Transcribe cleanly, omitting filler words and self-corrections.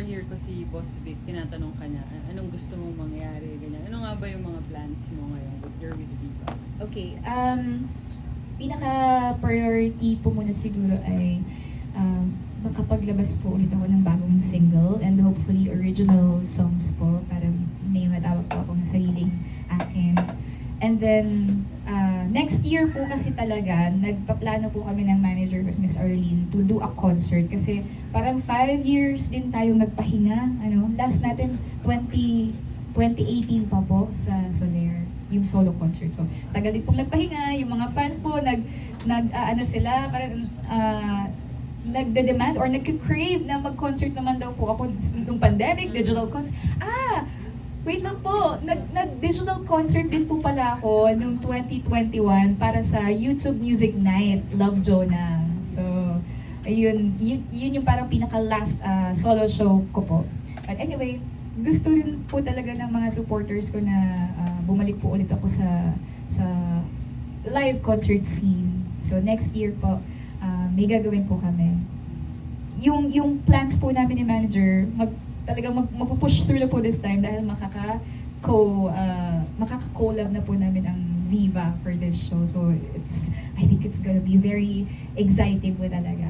overhear ko si Boss Vic, tinatanong ka niya, anong gusto mong mangyari, ganyan. Ano nga ba yung mga plans mo ngayon with your with Viva? Okay, pinaka-priority po muna siguro ay makapaglabas po ulit ako ng bagong single and hopefully original songs po para may matawag po akong sariling akin. And then, next year po kasi talaga, nagpaplano po kami ng manager ko, Miss Arlene, to do a concert. Kasi parang 5 years din tayong nagpahinga. Last natin, 2018 pa po sa Soler, yung solo concert. So, tagal din pong nagpahinga. Yung mga fans po, sila, parang, nagde-demand or nagka-crave na mag-concert naman daw po ako nung pandemic, digital concert. Wait lang po, nag-digital concert din po pala ako nung 2021 para sa YouTube Music Night, Love Jonah. So, ayun, yun yung parang pinaka-last solo show ko po. But anyway, gusto rin po talaga ng mga supporters ko na bumalik po ulit ako sa live concert scene. So next year po, may gagawin po kami. Yung plans po namin ni manager, talagang magpupush through na po this time dahil makaka-collab na po namin ang Viva for this show. So I think it's gonna be very exciting po talaga.